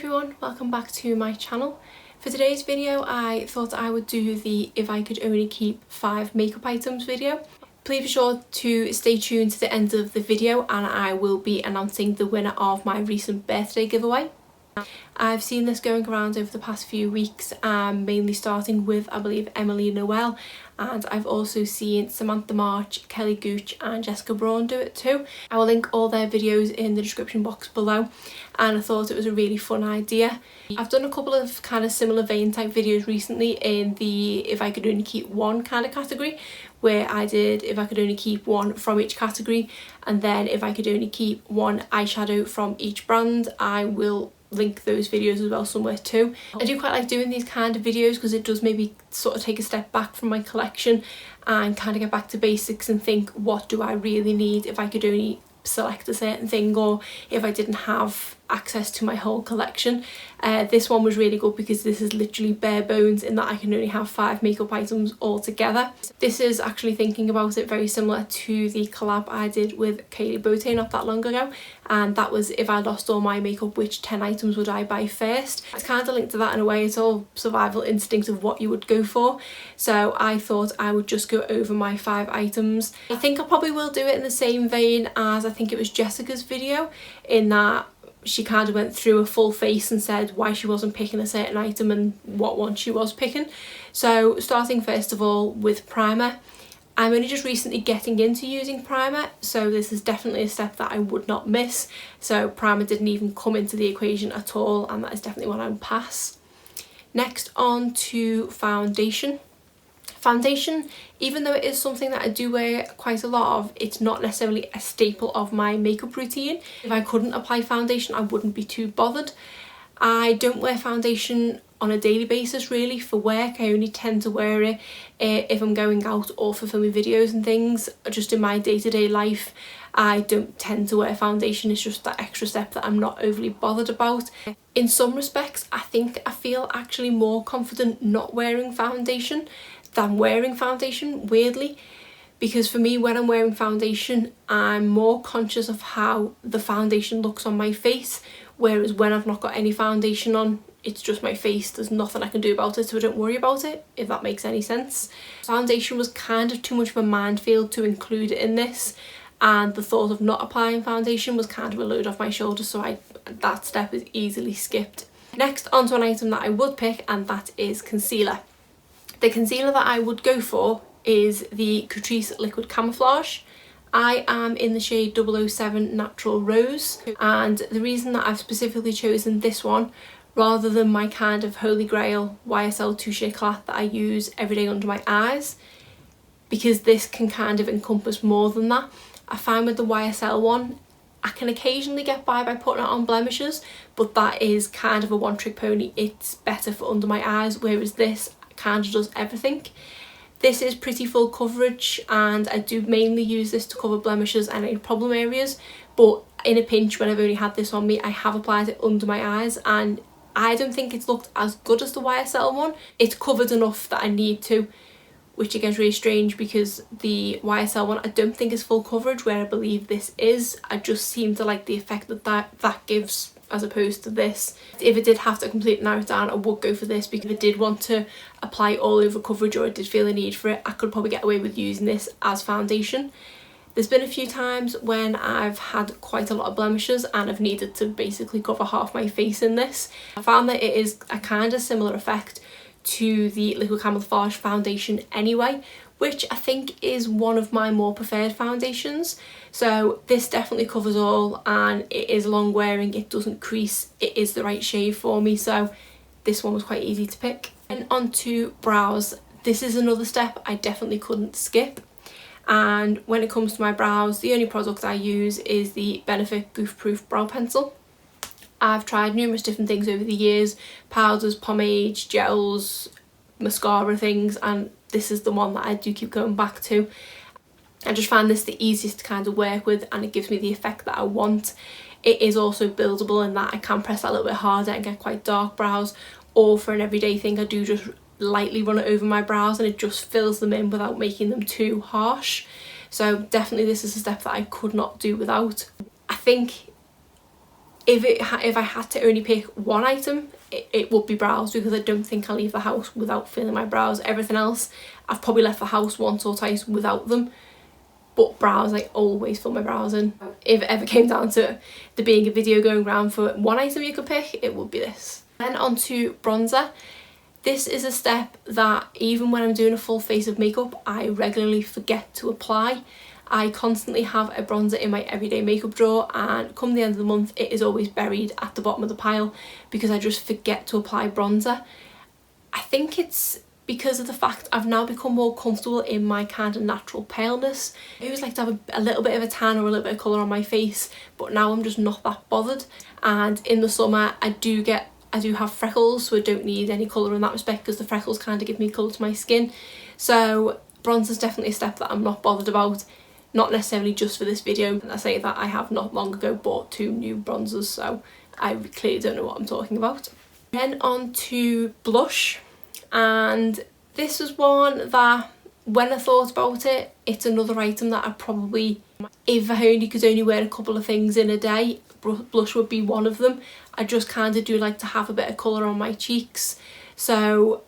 everyone, welcome back to my channel. For today's video I thought I would do the if I could only keep 5 makeup items video. Please be sure to stay tuned to the end of the video and I will be announcing the winner of my recent birthday giveaway. I've seen this going around over the past few weeks, mainly starting with I believe Noel, and I've also seen Samantha March, Gooch and Braun do it too. I will link all their videos in the description box below, and I thought it was a really fun idea. I've done a couple of kind of similar vein type videos recently in the if I could only keep one kind of category, where I did if I could only keep one from each category, and then if I could only keep one eyeshadow from each brand. I will link those videos as well somewhere too. I do quite like doing these kind of videos because it does maybe sort of take a step back from my collection and kind of get back to basics and think, what do I really need if I could only select a certain thing, or if I didn't have access to my whole collection. This one was really good because this is literally bare bones in that I can only have 5 makeup items altogether. This is actually, thinking about it, very similar to the collab I did with Kaylee Bote not that long ago, and that was if I lost all my makeup, which 10 items would I buy first. It's kind of linked to that in a way. It's all survival instinct of what you would go for, so I thought I would just go over my 5 items. I think I probably will do it in the same vein as I think it was Jessica's video, in that she kind of went through a full face and said why she wasn't picking a certain item and what one she was picking. So starting first of all with primer. I'm only just recently getting into using primer, so this is definitely a step that I would not miss. So primer didn't even come into the equation at all, and that is definitely one I would pass. Next, on to foundation. Foundation, even though it is something that I do wear quite a lot of, it's not necessarily a staple of my makeup routine. If I couldn't apply foundation, I wouldn't be too bothered. I don't wear foundation on a daily basis really for work. I only tend to wear it if I'm going out or for filming videos and things. Just in my day-to-day life, I don't tend to wear foundation. It's just that extra step that I'm not overly bothered about. In some respects, I feel actually more confident not wearing foundation than wearing foundation, weirdly, because for me, when I'm wearing foundation, I'm more conscious of how the foundation looks on my face, whereas when I've not got any foundation on, it's just my face. There's nothing I can do about it, so I don't worry about it, if that makes any sense. Foundation was kind of too much of a minefield to include in this, and the thought of not applying foundation was kind of a load off my shoulders, so that step is easily skipped. Next, onto an item that I would pick, and that is concealer. The concealer that I would go for is the Catrice Liquid Camouflage. I am in the shade 007 Natural Rose, and the reason that I've specifically chosen this one rather than my kind of holy grail YSL Touche Eclat that I use every day under my eyes, because this can kind of encompass more than that. I find with the YSL one, I can occasionally get by putting it on blemishes, but that is kind of a one-trick pony. It's better for under my eyes, whereas this kind of does everything. This is pretty full coverage, and I do mainly use this to cover blemishes and any problem areas, but in a pinch, when I've only had this on me, I have applied it under my eyes, and I don't think it's looked as good as the YSL one. It's covered enough that I need to, which again is really strange because the YSL one I don't think is full coverage, where I believe this is. I just seem to like the effect that gives as opposed to this. If it did have to completely narrow it down, I would go for this, because if I did want to apply all over coverage, or I did feel a need for it, I could probably get away with using this as foundation. There's been a few times when I've had quite a lot of blemishes and I've needed to basically cover half my face in this. I found that it is a kind of similar effect to the Liquid Camouflage foundation anyway, which I think is one of my more preferred foundations. So this definitely covers all, and it is long wearing, it doesn't crease, it is the right shade for me, so this one was quite easy to pick. And onto brows. This is another step I definitely couldn't skip, and when it comes to my brows, the only product I use is the Benefit Goof Proof Brow Pencil. I've tried numerous different things over the years, powders, pomades, gels, mascara things, and this is the one that I do keep going back to. I just find this the easiest to kind of work with, and it gives me the effect that I want. It is also buildable in that I can press that a little bit harder and get quite dark brows, or for an everyday thing I do just lightly run it over my brows and it just fills them in without making them too harsh. So definitely this is a step that I could not do without. I think if I had to only pick one item, it would be brows, because I don't think I leave the house without filling my brows. Everything else, I've probably left the house once or twice without them, but brows, I always fill my brows in. If it ever came down to there being a video going around for one item you could pick, it would be this. Then on to bronzer. This is a step that even when I'm doing a full face of makeup, I regularly forget to apply. I constantly have a bronzer in my everyday makeup drawer, and come the end of the month it is always buried at the bottom of the pile because I just forget to apply bronzer. I think it's because of the fact I've now become more comfortable in my kind of natural paleness. I always like to have a little bit of a tan or a little bit of colour on my face, but now I'm just not that bothered. And in the summer I do have freckles, so I don't need any colour in that respect because the freckles kind of give me colour to my skin. So bronzer's definitely a step that I'm not bothered about. Not necessarily just for this video. I say that I have not long ago bought 2 new bronzers, so I clearly don't know what I'm talking about. Then on to blush, and this was one that when I thought about it, it's another item that I probably, if I could only wear a couple of things in a day, blush would be one of them. I just kind of do like to have a bit of colour on my cheeks, so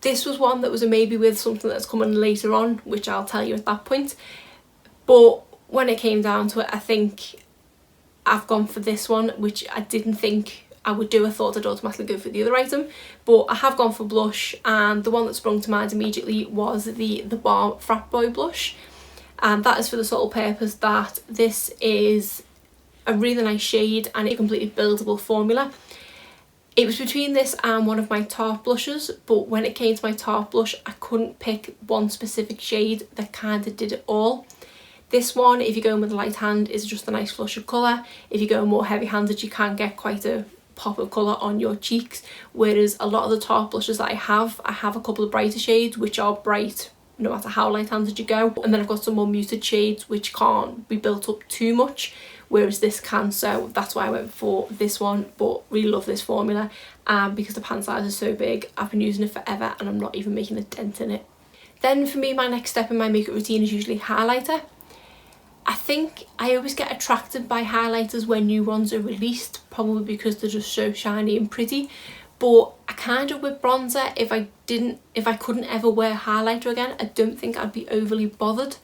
this was one that was a maybe with something that's coming later on, which I'll tell you at that point. But when it came down to it, I think I've gone for this one, which I didn't think I would do. I thought I'd automatically go for the other item, but I have gone for blush, and the one that sprung to mind immediately was the Braun Frat Boy blush, and that is for the sole purpose that this is a really nice shade and a completely buildable formula. It was between this and one of my Tarte blushes, but when it came to my Tarte blush, I couldn't pick one specific shade that kind of did it all. This one, if you're going with a light hand, is just a nice flush of colour. If you go more heavy handed, you can get quite a pop of colour on your cheeks, whereas a lot of the Tarte blushes that I have a couple of brighter shades which are bright no matter how light handed you go, and then I've got some more muted shades which can't be built up too much, whereas this can, so that's why I went for this one. But really love this formula, and because the pan size is so big, I've been using it forever and I'm not even making a dent in it. Then for me, my next step in my makeup routine is usually highlighter. I think I always get attracted by highlighters when new ones are released, probably because they're just so shiny and pretty. But I kind of, with bronzer, if I couldn't ever wear highlighter again, I don't think I'd be overly bothered.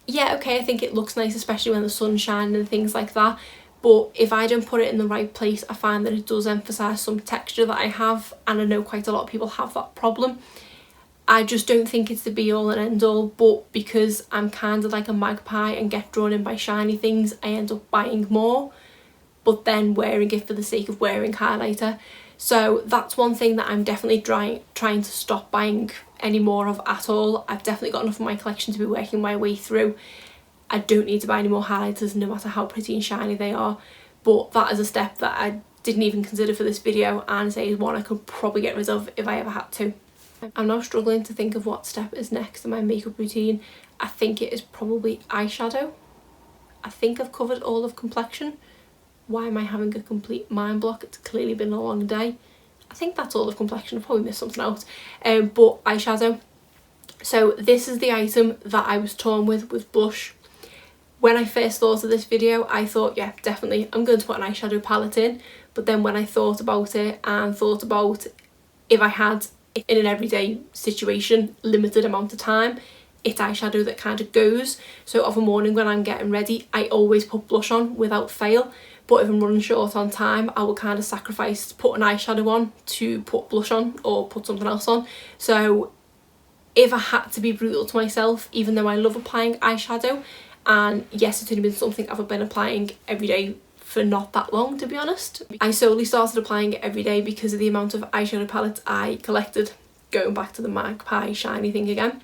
Yeah, okay, I think it looks nice, especially when the sun's shining and things like that. But if I don't put it in the right place, I find that it does emphasise some texture that I have, and I know quite a lot of people have that problem. I just don't think it's the be all and end all, but because I'm kind of like a magpie and get drawn in by shiny things, I end up buying more, but then wearing it for the sake of wearing highlighter. So that's one thing that I'm definitely trying to stop buying any more of at all. I've definitely got enough of my collection to be working my way through. I don't need to buy any more highlighters, no matter how pretty and shiny they are. But that is a step that I didn't even consider for this video, and say is one I could probably get rid of if I ever had to. I'm now struggling to think of what step is next in my makeup routine. I think it is probably eyeshadow. I think I've covered all of complexion. Why am I having a complete mind block? It's clearly been a long day. I think that's all of complexion. I've probably missed something out. But eyeshadow. So this is the item that I was torn with blush. When I first thought of this video, I thought, yeah, definitely I'm going to put an eyeshadow palette in. But then when I thought about it and thought about if I had, in an everyday situation, limited amount of time, it's eyeshadow that kind of goes. So of a morning when I'm getting ready, I always put blush on without fail. But if I'm running short on time, I will kind of sacrifice putting eyeshadow on to put blush on or put something else on. So if I had to be brutal to myself, even though I love applying eyeshadow, and yes, it's only been something I've been applying every day for not that long, to be honest. I solely started applying it every day because of the amount of eyeshadow palettes I collected, going back to the magpie shiny thing again.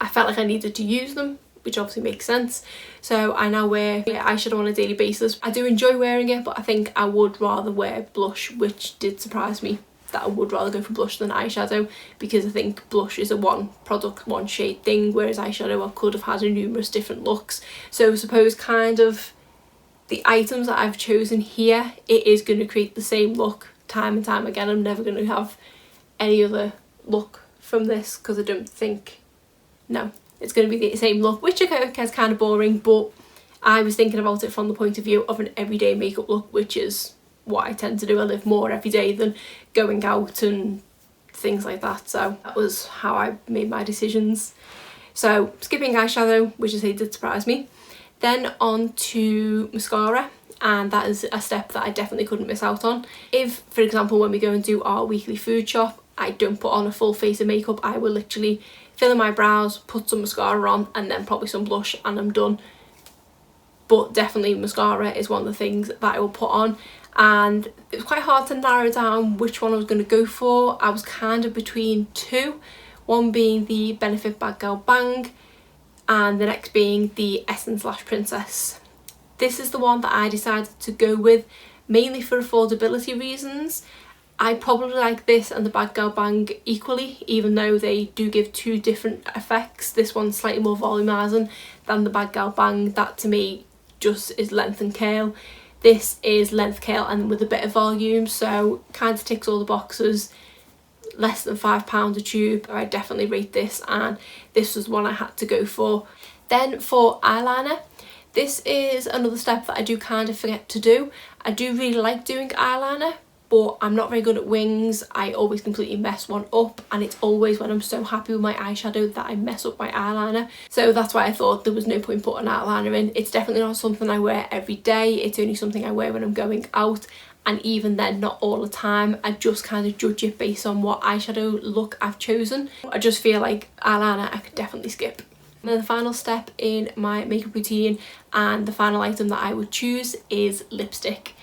I felt like I needed to use them, which obviously makes sense. So I now wear eyeshadow on a daily basis. I do enjoy wearing it, but I think I would rather wear blush, which did surprise me that I would rather go for blush than eyeshadow, because I think blush is a one product, one shade thing, whereas eyeshadow I could have had numerous different looks. So I suppose kind of the items that I've chosen here, it is going to create the same look time and time again. I'm never going to have any other look from this, because I don't think, no, it's going to be the same look, which okay, is kind of boring, but I was thinking about it from the point of view of an everyday makeup look, which is what I tend to do. I live more every day than going out and things like that, so that was how I made my decisions. So skipping eyeshadow, which I say did surprise me. Then on to mascara, and that is a step that I definitely couldn't miss out on. If, for example, when we go and do our weekly food shop, I don't put on a full face of makeup, I will literally fill in my brows, put some mascara on, and then probably some blush, and I'm done. But definitely mascara is one of the things that I will put on, and it was quite hard to narrow down which one I was going to go for. I was kind of between two, one being the Benefit Bad Girl Bang and the next being the Essence Lash Princess. This is the one that I decided to go with mainly for affordability reasons. I probably like this and the Bad Girl Bang equally, even though they do give two different effects. This one's slightly more volumizing than the Bad Girl Bang. That to me just is length and curl. This is length, curl and with a bit of volume, so kind of ticks all the boxes. Less than £5 a tube. I definitely rate this, and this was one I had to go for. Then for eyeliner, this is another step that I do kind of forget to do. I do really like doing eyeliner, but I'm not very good at wings. I always completely mess one up, and it's always when I'm so happy with my eyeshadow that I mess up my eyeliner. So that's why I thought there was no point putting eyeliner in. It's definitely not something I wear every day. It's only something I wear when I'm going out, and even then not all the time. I just kind of judge it based on what eyeshadow look I've chosen. I just feel like eyeliner I could definitely skip. And then the final step in my makeup routine, and the final item that I would choose, is lipstick.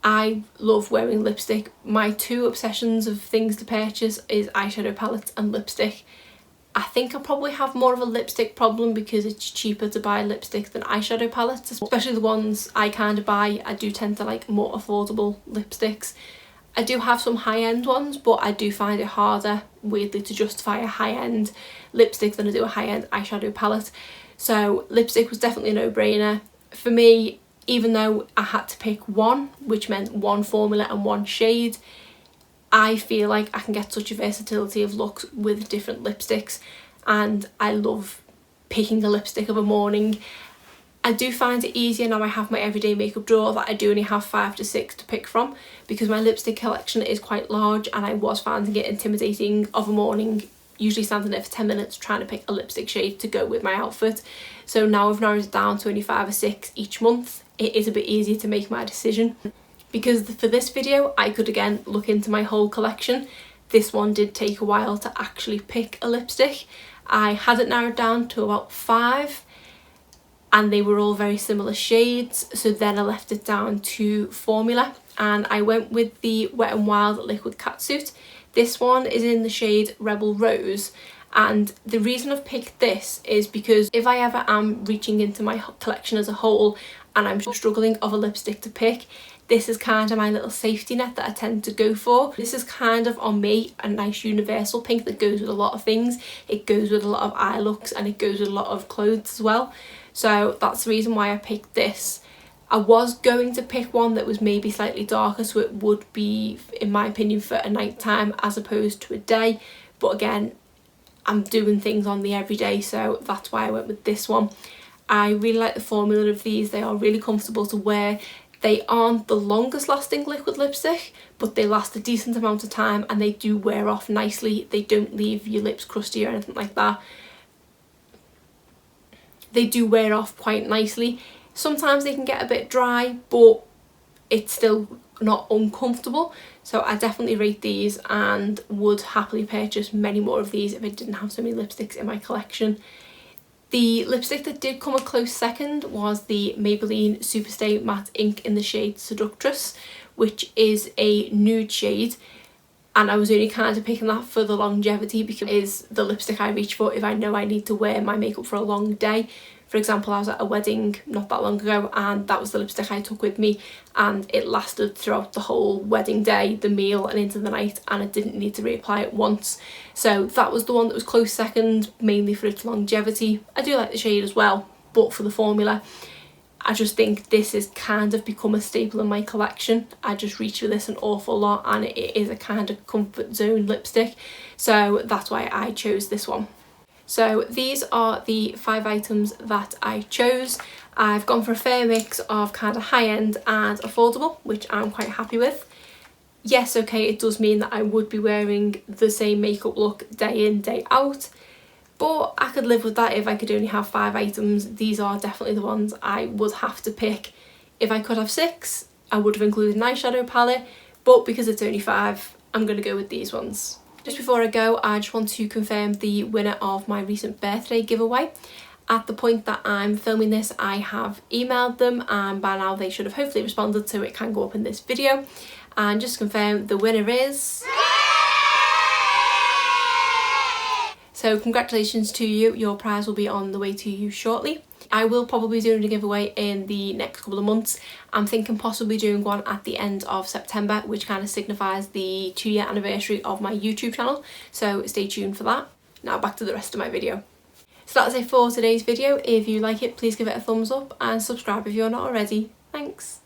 I love wearing lipstick. My two obsessions of things to purchase is eyeshadow palettes and lipstick. I think I probably have more of a lipstick problem because it's cheaper to buy lipstick than eyeshadow palettes, especially the ones I kind of buy. I do tend to like more affordable lipsticks. I do have some high-end ones, but I do find it harder, weirdly, to justify a high-end lipstick than I do a high-end eyeshadow palette. So lipstick was definitely a no-brainer. For me, even though I had to pick one, which meant one formula and one shade, I feel like I can get such a versatility of looks with different lipsticks, and I love picking a lipstick of a morning. I do find it easier now I have my everyday makeup drawer that I do only have 5 to 6 to pick from, because my lipstick collection is quite large, and I was finding it intimidating of a morning, usually standing there for 10 minutes trying to pick a lipstick shade to go with my outfit. So now I've narrowed it down to only 5 or 6 each month. It is a bit easier to make my decision. Because for this video I could again look into my whole collection. This one did take a while to actually pick a lipstick. I had it narrowed down to about 5, and they were all very similar shades, so then I left it down to formula, and I went with the Wet n Wild Liquid Catsuit. This one is in the shade Rebel Rose, and the reason I've picked this is because if I ever am reaching into my collection as a whole and I'm struggling of a lipstick to pick, this is kind of my little safety net that I tend to go for. This is kind of, on me, a nice universal pink that goes with a lot of things. It goes with a lot of eye looks, and it goes with a lot of clothes as well. So that's the reason why I picked this. I was going to pick one that was maybe slightly darker, so it would be, in my opinion, for a night time as opposed to a day. But again, I'm doing things on the everyday, so that's why I went with this one. I really like the formula of these. They are really comfortable to wear. They aren't the longest lasting liquid lipstick, but they last a decent amount of time, and they do wear off nicely. They don't leave your lips crusty or anything like that. They do wear off quite nicely. Sometimes they can get a bit dry, but it's still not uncomfortable. So I definitely rate these and would happily purchase many more of these if I didn't have so many lipsticks in my collection. The lipstick that did come a close second was the Maybelline Superstay Matte Ink in the shade Seductress, which is a nude shade, and I was only kind of picking that for the longevity because it is the lipstick I reach for if I know I need to wear my makeup for a long day. For example, I was at a wedding not that long ago, and that was the lipstick I took with me, and it lasted throughout the whole wedding day, the meal and into the night, and I didn't need to reapply it once. So that was the one that was close second, mainly for its longevity. I do like the shade as well, but for the formula, I just think this has kind of become a staple in my collection. I just reach for this an awful lot, and it is a kind of comfort zone lipstick, so that's why I chose this one. So these are the 5 items that I chose, I've gone for a fair mix of kind of high-end and affordable, which I'm quite happy with. Yes, okay, it does mean that I would be wearing the same makeup look day in, day out, but I could live with that if I could only have 5 items. These are definitely the ones I would have to pick. If I could have 6, I would have included an eyeshadow palette, but because it's only 5, I'm going to go with these ones. Just before I go, I just want to confirm the winner of my recent birthday giveaway. At the point that I'm filming this, I have emailed them, and by now they should have hopefully responded, so it can go up in this video. And just to confirm, the winner is... So congratulations to you, your prize will be on the way to you shortly. I will probably be doing a giveaway in the next couple of months. I'm thinking possibly doing one at the end of September, which kind of signifies the 2-year anniversary of my YouTube channel, so stay tuned for that. Now back to the rest of my video. So that's it for today's video. If you like it, please give it a thumbs up and subscribe if you're not already. Thanks.